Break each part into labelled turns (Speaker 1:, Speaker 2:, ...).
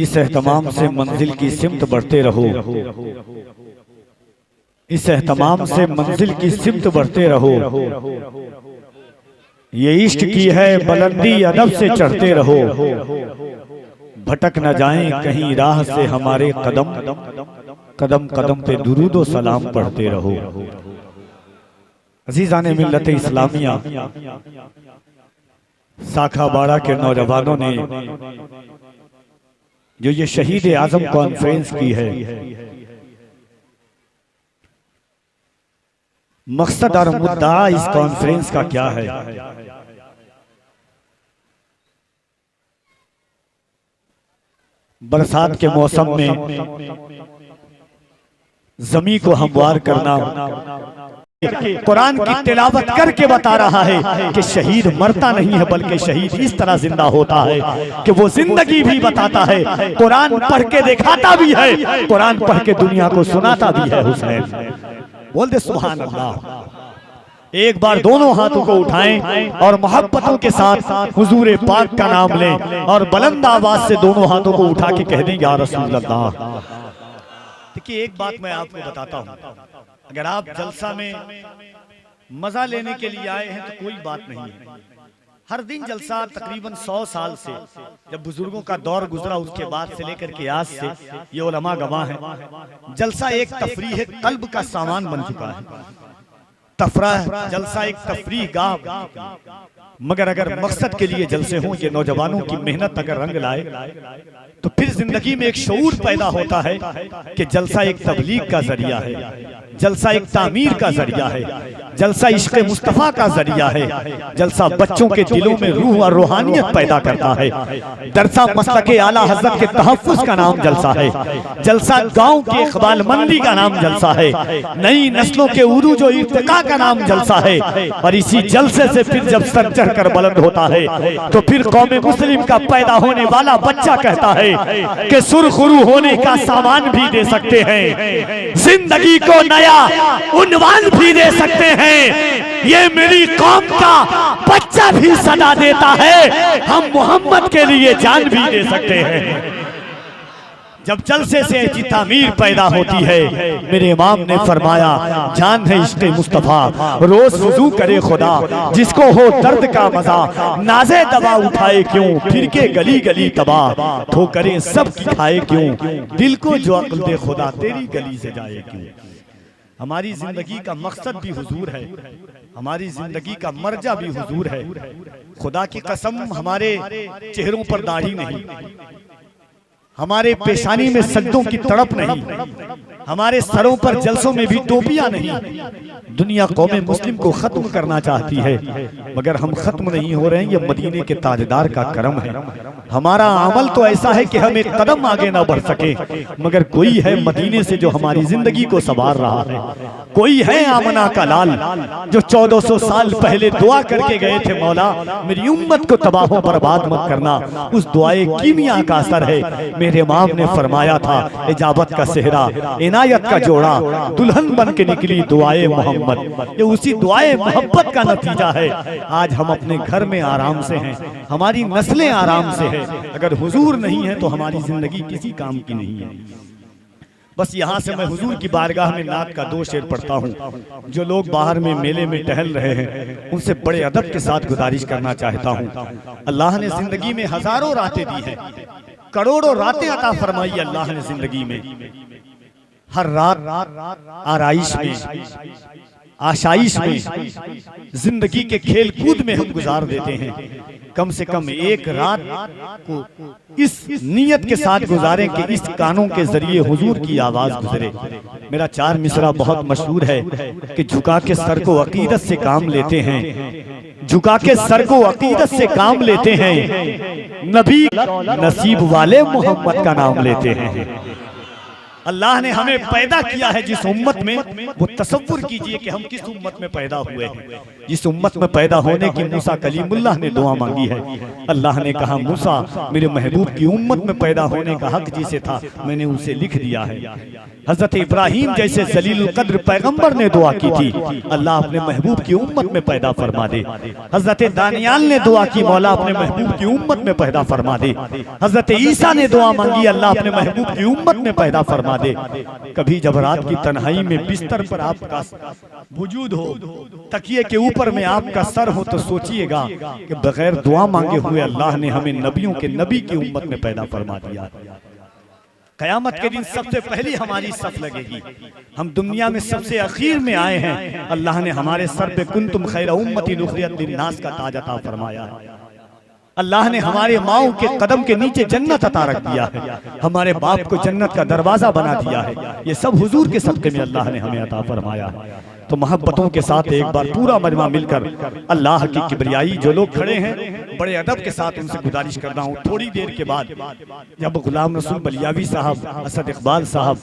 Speaker 1: इस एहतमाम से मंजिल की सिमत बढ़ते रहो, इस एहतमाम से मंजिल की सिमत बढ़ते रहो। ये इश्क की है बुलंदी, अदब से चढ़ते रहो। भटक न जाएं कहीं राह से हमारे कदम, कदम कदम पे दुरूदो सलाम पढ़ते रहो। अजीज़ाने मिल्लत इस्लामिया, साखा बाड़ा के नौजवानों ने जो ये शहीद आजम कॉन्फ्रेंस की है, मकसद और मुद्दा इस कॉन्फ्रेंस का क्या है? बरसात के मौसम में जमीन को हमवार करना, कुरान की तिलावत करके बता रहा है कि शहीद मरता नहीं है बल्कि शहीद इस तरह जिंदा होता है कि वो जिंदगी भी बताता है, कुरान पढ़ के दिखाता भी है, कुरान पढ़ के दुनिया को सुनाता भी है। हुसैन बोल दे सुभान अल्लाह। एक बार दोनों हाथों को उठाएं और मोहब्बतों के साथ हुजूर पाक का नाम लें और बुलंद आवाज से दोनों हाथों को उठा के कह दें या रसूल अल्लाह। देखिए एक बात मैं आपको बताता हूं, अगर आप जलसा में मजा लेने के लिए आए हैं तो कोई बात नहीं है। हर दिन जलसा तकरीबन 100 साल से जब बुजुर्गों का दौर गुजरा उसके बाद से लेकर के आज से ये उलमा गवाह हैं, जलसा एक तफरीह कल्ब का सामान बन चुका है। तफराह जलसा एक तफरीह गाह, मगर अगर मकसद के लिए जलसे हों, ये नौजवानों की मेहनत अगर रंग लाए तो फिर जिंदगी में एक शऊर पैदा होता है कि जलसा एक तबलीग का जरिया है, जलसा एक तामीर का जरिया है, जलसा इश्क़ मुस्तफ़ा का जरिया है, जलसा बच्चों के दिलों में रूह और रूहानियत पैदा करता है। दरसा मसलके आला हज़रत के तहफ़्फ़ुज़ का नाम जलसा है, जलसा गाँव की इक़बालमंदी का नाम जलसा है, नई नस्लों के उरूज और इर्तिक़ा का नाम जलसा है। और इसी जलसे से फिर जब सर चढ़ कर बुलंद होता है तो फिर कौमे मुस्लिम का पैदा होने वाला बच्चा कहता है कि सुरखरू होने का सामान भी दे सकते हैं, जिंदगी को नया उन्वान भी दे सकते हैं। ये मेरी कौम का बच्चा भी सदा देता है, हम मोहम्मद के लिए जान भी दे सकते हैं। जब जलसे से ऐसी तामीर पैदा होती है, मेरे इमाम ने फरमाया जान है इश्क़ मुस्तफ़ा, रोज वुज़ू करे खुदा, जिसको हो दर्द का मजा, नाज़े दवा उठाए क्यों, फिर के गली गली तबाह, ठोकरें सब की खाए क्यों, दिल को जो अक्ल दे खुदा, तेरी गली से जाए क्यों। हमारी जिंदगी का मकसद भी हुजूर है, हमारी जिंदगी का मर्जा भी हुजूर है। खुदा की कसम हमारे चेहरों पर दाढ़ी नहीं, हमारे पेशानी में सज्जों की तड़प नहीं, हमारे सरों पर जलसों में भी टोपियां नहीं। दुनिया कौमे मुस्लिम को खत्म करना चाहती है मगर हम खत्म नहीं हो रहे हैं, ये मदीने के ताजदार का करम है। हमारा अमल तो ऐसा है कि हम एक कदम आगे ना बढ़ सके, मगर कोई है मदीने से जो हमारी जिंदगी को संवार रहा है। कोई है आमना का लाल जो 1400 साल पहले दुआ करके गए थे, मौला मेरी उम्मत को तबाह बर्बाद मत करना। उस दुआए कीमिया का असर है। मेरे इमाम ने फरमाया था इजाबत का सेहरा, इनायत का जोड़ा, दुल्हन बन के निकली दुआए मोहम्मद। ये उसी दुआए मोहब्बत का नतीजा है। आज हम अपने घर में आराम से हैं, हमारी नस्लें आराम से हैं। अगर हुजूर नहीं है तो हमारी जिंदगी किसी काम की नहीं है। बस यहाँ से मैं हुजूर की बारगाह में नात का 2 शेर पढ़ता हूँ। जो लोग बाहर में मेले में टहल रहे हैं उनसे बड़े अदब के साथ गुजारिश करना चाहता हूँ। अल्लाह ने जिंदगी में हजारों रातें दी हैं, करोड़ों रातें अता फरमाई अल्लाह ने जिंदगी में। हर रात आराइश में, आशाइश में, जिंदगी के खेल कूद में हम गुजार देते हैं। कम से कम एक रात को इस नियत के साथ गुजारें कि इस कानों के जरिए हुजूर की आवाज गुजरे। मेरा 4 मिसरा बहुत मशहूर है कि झुका के सर को अकीदत से काम लेते हैं, झुका के सर को अकीदत से काम लेते हैं, नबी नसीब वाले मोहम्मद का नाम लेते हैं। अल्लाह ने हमें पैदा किया है जिस उम्मत में, वो तसव्वुर कीजिए कि हम किस उम्मत में पैदा हुए हैं। जिस उम्मत में पैदा होने की मूसा कलीमुल्लाह ने दुआ मांगी है। अल्लाह ने कहा मूसा मेरे महबूब की उम्मत में पैदा होने का हक जिसे था मैंने उसे लिख दिया है। हजरत इब्राहिम जैसे जलीलुल कद्र पैगंबर ने दुआ की थी, अल्लाह अपने महबूब की उम्मत में पैदा फरमा दे। हजरत दानियाल ने दुआ की, मौला अपने महबूब की उम्मत में पैदा फरमा दे। हजरत ईसा ने दुआ मांगी, अल्लाह अपने महबूब की उम्मत में पैदा फरमा दे। कभी जब रात की तन्हाई में बिस्तर पर आपका वजूद हो, तकिए के ऊपर में आपका सर हो, तो सोचिएगा कि बगैर दुआ मांगे हुए अल्लाह ने हमें नबियों के नबी की उम्मत में पैदा फरमा दिया। कयामत के दिन सबसे पहली हमारी सफ लगेगी। हम दुनिया में सबसे आखिर में आए हैं। अल्लाह ने हमारे सर पे कुंतुम खैरा उम्मतिन उखरिजत लिन्नास का ताज अता फरमाया है। अल्लाह ने हमारे माओ के कदम के नीचे जन्नत अता रख दिया है। हमारे बाप को जन्नत का दरवाजा बना दिया है। ये सब हुजूर के सदक़े में अल्लाह ने हमें अता फरमाया है। तो मोहब्बतों के साथ एक बार पूरा मजमा मिलकर अल्लाह की किबरियाई जो लोग खड़े हैं, बड़े अदब के साथ उनसे गुजारिश करता हूँ, थोड़ी देर के बाद जब गुलाम रसूल बलियावी साहब, असद इकबाल साहब,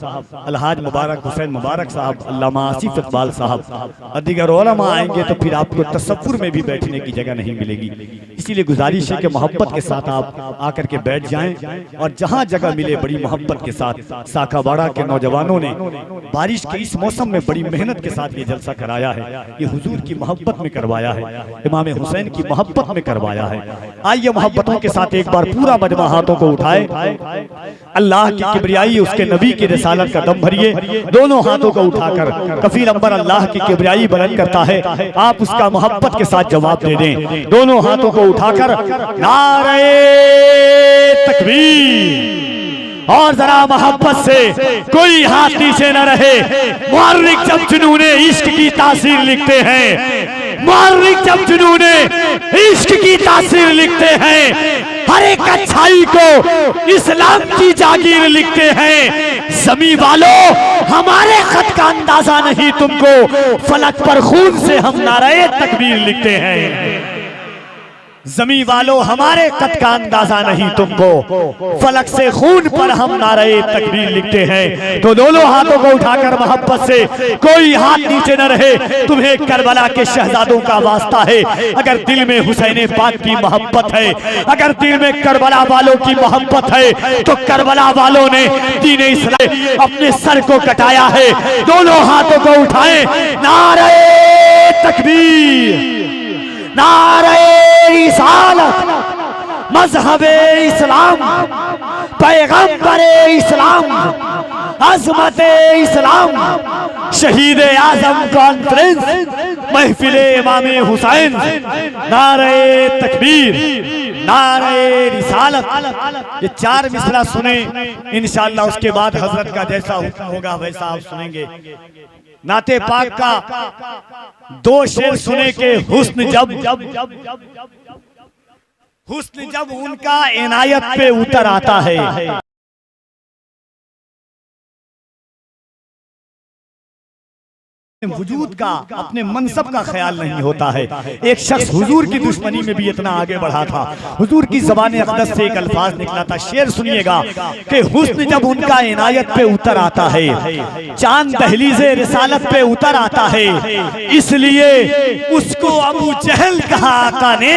Speaker 1: अलहाज मुबारक हुसैन मुबारक साहब, अल्लामा आसिफ इकबाल साहब और दीगर उलमा आएंगे तो फिर आपको तसव्वुर में भी बैठने की जगह नहीं मिलेगी। इसीलिए गुजारिश है कि मोहब्बत के साथ आप आकर के बैठ जाएं और जहाँ जगह मिले बड़ी मोहब्बत के साथ। साकावाड़ा के नौजवानों ने बारिश के इस मौसम में बड़ी मेहनत के साथ ये जलसा कराया है। ये हुजूर की मोहब्बत में करवाया है, इमाम हुसैन की मोहब्बत में करवाया है। आइए मोहब्बतों के साथ एक बार पूरा मजमा हाथों को उठाए, अल्लाह की किबरियाई उसके नबी की रिसालत का दम भरिए। दोनों हाथों को उठाकर कफील अंबर अल्लाह की किबरियाई बुलंद करता है, आप उसका मोहब्बत के साथ जवाब दे दें। दोनों हाथों को उठाकर नारे तकबीर, और जरा मोहब्बत से कोई हाथ नीचे न रहे। मुअर्रिख जब जुनूने इश्क की तासीर लिखते हैं, मुअर्रिख जब जुनूने इश्क की तासीर लिखते हैं, हर एक अच्छाई को इस्लाम की जागीर लिखते हैं। ज़मीं वालों हमारे खत का अंदाजा नहीं तुमको, फलक पर खून से हम नारे तकबीर लिखते हैं। ज़मीं वालों हमारे कद का अंदाजा नहीं तुमको, फलक से खून पर हम नारे तकबीर लिखते हैं। तो दोनों हाथों को उठाकर मोहब्बत से कोई हाथ नीचे न रहे। तुम्हें करबला के शहजादों का वास्ता है, अगर दिल में हुसैन पाक की मोहब्बत है, अगर दिल में करबला वालों की मोहब्बत है, तो करबला वालों ने दीन इस्लाम अपने सर को कटाया है। दोनों हाथों को उठाएं, नारे तकबीर, नारे रिसालत, मज़हबे इस्लाम, पैगंबरे इस्लाम, अज़मते इस्लाम, शहीद आज़म कॉन्फ्रेंस, महफिले इमामे हुसैन, नारे तकबीर, नारे रिसालत। ये चार मिसरा सुने इंशाअल्लाह, उसके बाद हजरत का जैसा हुक्म होगा वैसा आप सुनेंगे। नाते पाक का दो शेर सुने के हुस्न जब उनका इनायत पे उतर आता है। वजूद का, अपने मनसब का ख्याल नहीं होता है। एक शख्स हुजूर की दुश्मनी में भी इतना आगे बढ़ा था, हुजूर की ज़बान अक़दस से एक अल्फाज निकला था, शेर सुनिएगा कि हुस्न जब उनका इनायत पे उतर आता है, चांद दहलीज़े रिसालत पे उतर आता है, इसलिए उसको अबू जहल कहा आका ने,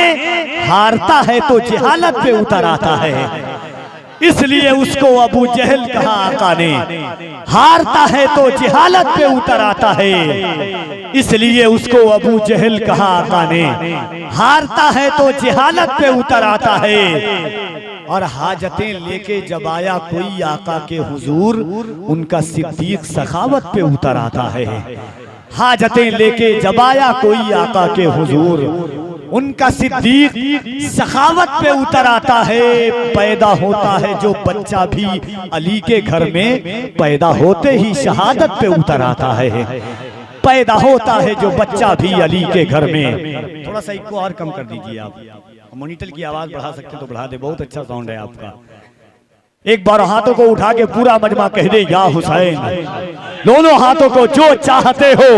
Speaker 1: हारता है तो जहालत पे उतर आता है। इसलिए उसको अबू जहल कहा आका ने, हारता है तो जहालत पे उतर आता है। इसलिए उसको अबू जहल कहा आका ने, हारता है तो जहालत पे उतर आता है। और हाजतें लेके जब आया कोई आका के हुजूर, उनका सिद्दीक सखावत पे उतर आता है। हाजतें लेके जब आया कोई आका के हुजूर, उनका सिद्दीक सखावत पे उतर आता है। पैदा होता है जो बच्चा भी अली के घर में, पैदा होते ही शहादत पे उतर आता है। पैदा होता है जो बच्चा भी अली के घर में। थोड़ा सा इसको और कम कर दीजिए आप, मॉनिटर की आवाज बढ़ा सकते तो बढ़ा दे, बहुत अच्छा साउंड है आपका। एक बार हाथों को उठा के पूरा मजमा कह दे, या हुसैन। दोनों हाथों को जो चाहते हो,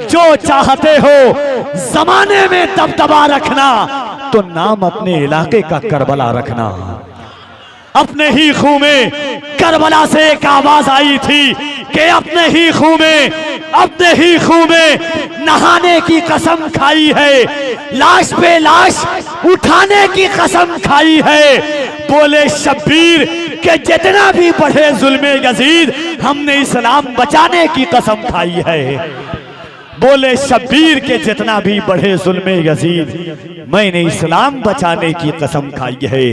Speaker 1: जो चाहते हो जमाने में दबदबा रखना, तो नाम अपने इलाके का करबला रखना। अपने ही खून में करबला से एक आवाज आई थी कि अपने ही खून में नहाने की कसम खाई है, लाश पे लाश उठाने की कसम खाई है। बोले शब्बीर के जितना भी बढ़े जुल्मे यजीद, हमने इस्लाम बचाने की कसम खाई है। बोले शब्बीर के जितना भी बढ़े जुल्मे यजीद, मैंने इस्लाम बचाने की कसम खाई है।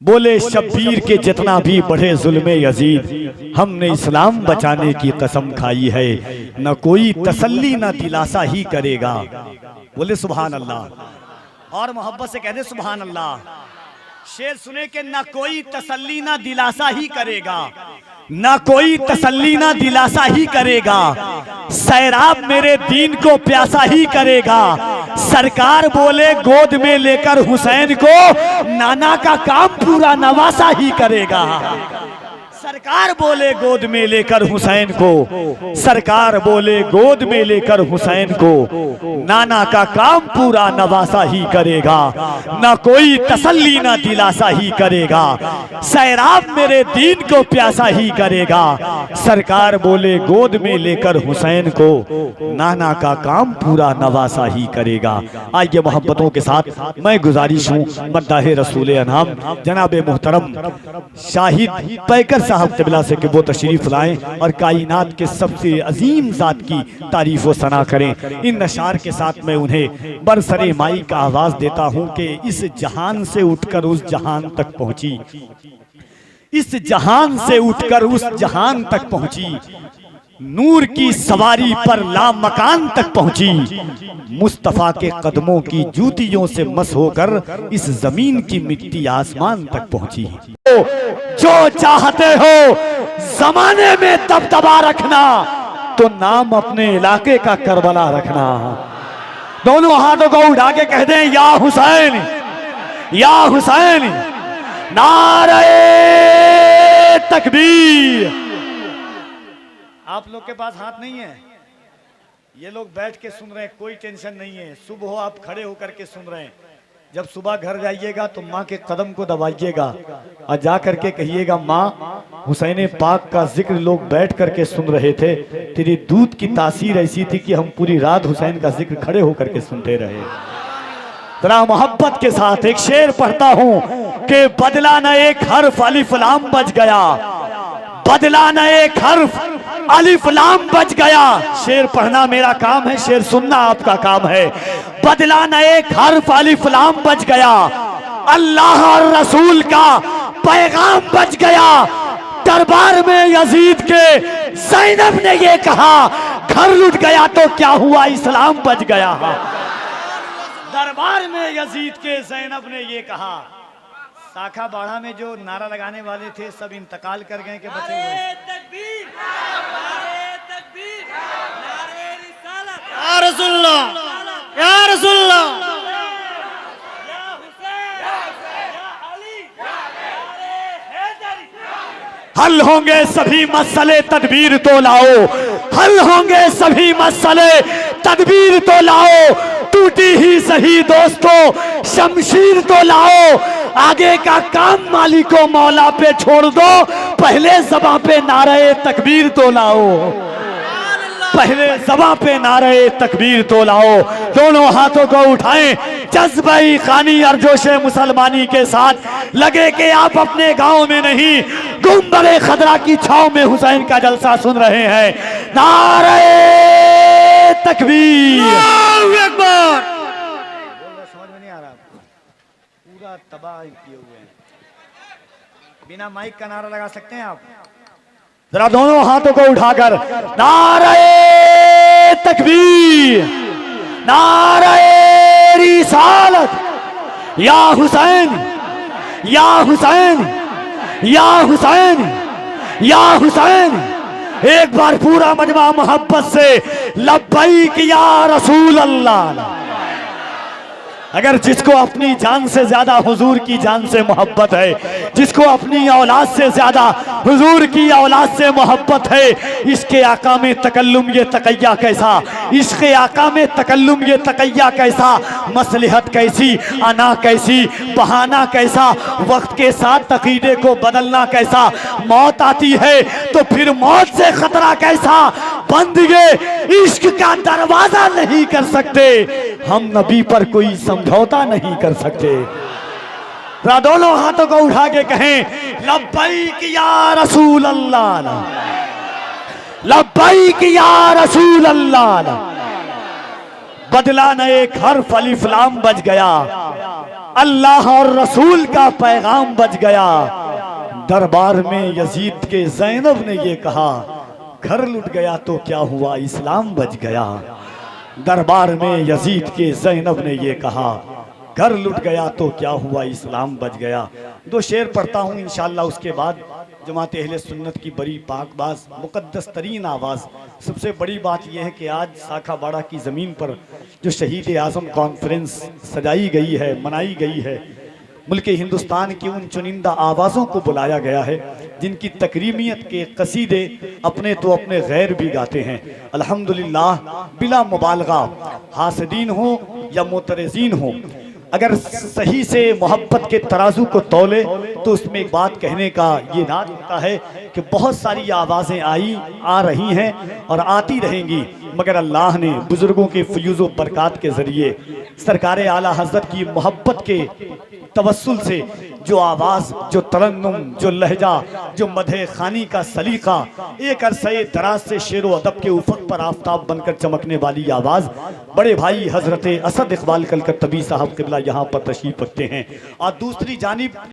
Speaker 1: बोले शब्बीर के जितना भी बढ़े जुल्मे यजीद, हमने इस्लाम बचाने की कसम खाई है। न कोई तसल्ली न दिलासा ही करेगा। बोले सुभान अल्लाह, और मोहब्बत से कह दे सुभान अल्लाह। शेर सुने के ना कोई तसल्ली ना दिलासा ही करेगा, ना कोई तसल्ली ना दिलासा ही करेगा, सैराब मेरे दीन को प्यासा ही करेगा। सरकार बोले गोद में लेकर हुसैन को, नाना का काम पूरा नवासा ही करेगा। सरकार बोले गोद में लेकर हुसैन को, सरकार बोले गोद में लेकर हुसैन को, नाना का काम पूरा नवासा ही करेगा। ना कोई तसल्ली ना दिलासा ही करेगा, सैराब मेरे दीन को प्यासा ही करेगा। सरकार बोले गोद में लेकर हुसैन को, नाना का काम पूरा नवासा ही करेगा। आइए मोहब्बतों के साथ मैं गुजारिश हूँ मद्दाहे रसूल अनाम जनाब मोहतरम शाहिद पैकर साहब तिबला से कि वो तशरीफ लाएं और कायनात के सबसे अजीम जात की तारीफ व सना करें। इन नशार के साथ मैं उन्हें बरसरे माई का आवाज देता हूं कि इस जहान से उठकर उस जहान तक पहुंची, इस जहान से उठकर उस जहान तक पहुंची, नूर की सवारी पर लामकान तक पहुंची, मुस्तफा के कदमों की जूतियों से मस होकर इस जमीन की मिट्टी आसमान तक पहुंची। जो चाहते हो जमाने में दबदबा रखना, तो नाम अपने इलाके का करबला रखना। दोनों हाथों को उठा के कह दें या हुसैन, या हुसैन, नारे तकबीर। आप लोग के पास हाथ नहीं है, ये लोग बैठ के सुन रहे हैं, कोई टेंशन नहीं है। सुबह हो आप खड़े होकर के सुन रहे हैं। जब सुबह घर जाइएगा तो माँ के कदम को दबाइएगा और जा करके कहिएगा माँ हुसैन पाक का जिक्र लोग बैठ करके सुन रहे थे, तेरी दूध की तासीर ऐसी थी कि हम पूरी रात हुसैन का जिक्र खड़े होकर के सुनते रहे। जरा मोहब्बत के साथ एक शेर पढ़ता हूँ कि बदला न एक हर्फ अलिफ लाम बच गया, बदला न एक हर्फ अलिफ लाम बच गया। शेर पढ़ना मेरा काम है, शेर सुनना आपका काम है। बदला न एक हर्फ अलिफ लाम बच गया, अल्लाह और रसूल का पैगाम बच गया। दरबार में यजीद के ज़ैनब ने ये कहा, घर लुट गया तो क्या हुआ इस्लाम बच गया। दरबार में यजीद के ज़ैनब ने ये कहा। शाखा बाड़ा में जो नारा लगाने वाले थे सब इंतकाल कर गए कि बचे हुए। तकबीर, नारे तकबीर, नारे रिसालत, या रसूलल्लाह, या रसूलल्लाह, या हुसैन, या अली, नारे हैदरी। हल होंगे सभी मसले तदबीर तो लाओ, हल होंगे सभी मसले तदबीर तो लाओ। टूटी ही सही दोस्तों शमशीर तो लाओ, आगे का काम मालिको मौला पे छोड़ दो, पहले ज़बां पे नारे तकबीर तो लाओ, पहले ज़बां पे नारे तकबीर तो लाओ। दोनों हाथों को उठाएं जज्बा-ए खानी और जोशे मुसलमानी के साथ, लगे कि आप अपने गांव में नहीं गुंबद खदरा की छाव में हुसैन का जलसा सुन रहे हैं। नारे तकबीर, अल्लाहू अकबर। समझ में नहीं आ रहा आपको? पूरा तबाह किए हुए हैं। बिना माइक का नारा लगा सकते हैं आप? जरा दोनों हाथों को उठाकर नारे तकबीर, नारे रिसालत, या हुसैन, या हुसैन, या हुसैन, या हुसैन। एक बार पूरा मजमा मोहब्बत से लब्बैक या रसूल अल्लाह, अगर जिसको अपनी जान से ज्यादा हुजूर की जान से मोहब्बत है, जिसको अपनी औलाद से ज्यादा हुजूर की औलाद से मोहब्बत है, इसके आका में तकल्लुम ये तकैया कैसा, इसके आका में तकल्लुम ये तकैया कैसा, मसलहत कैसी, अना कैसी, बहाना कैसा, वक्त के साथ तकीदे को बदलना कैसा, मौत आती है तो फिर मौत से खतरा कैसा, बंदगे इश्क का दरवाजा नहीं कर सकते, हम नबी पर कोई समझौता नहीं कर सकते। दोनों हाथों को उठा के कहें लब्बैक या रसूल अल्लाह, लब्बैक या रसूल अल्लाह। बदला न एक हर्फ अलिफ लाम बज गया, अल्लाह और रसूल का पैगाम बज गया। दरबार में यजीद के ज़ैनब ने ये कहा, घर लुट गया तो क्या हुआ इस्लाम बच गया। दरबार में यजीद के ज़ैनब ने ये कहा, घर लुट गया तो क्या हुआ इस्लाम बच गया। दो शेर पढ़ता हूँ इंशाअल्लाह, उसके बाद जमात अहले सुन्नत की बड़ी पाकबाज मुकद्दस तरीन आवाज़। सबसे बड़ी बात यह है कि आज साखाबाड़ा की ज़मीन पर जो शहीद आज़म कॉन्फ्रेंस सजाई गई है, मनाई गई है, मुल्क हिंदुस्तान की उन चुनिंदा आवाज़ों को बुलाया गया है जिनकी तकरीमियत के कसीदे अपने तो अपने गैर भी गाते हैं। अल्हम्दुलिल्लाह बिला मुबालगा, हासदीन हो या मोतरजीन हो, अगर सही से मोहब्बत के तराजू को तौले तो उसमें एक बात कहने का ये नाज होता है कि बहुत सारी आवाज़ें आ रही हैं और आती रहेंगी, मगर अल्लाह ने बुजुर्गों के फयूज़ व बरक़ात के ज़रिए सरकार आला हज़रत की मोहब्बत के तवस्सुल से जो आवाज़, जो तरन्नुम, जो लहजा, जो मदह खानी का सलीका, एक अरसे दराज से शेर व अदब के उफ़क़ पर आफताब बनकर चमकने वाली आवाज़, बड़े भाई हज़रत असद इक़बाल कलकत्तवी साहब क़िबला यहाँ पर तशरीफ़ रखते हैं। और दूसरी जानिब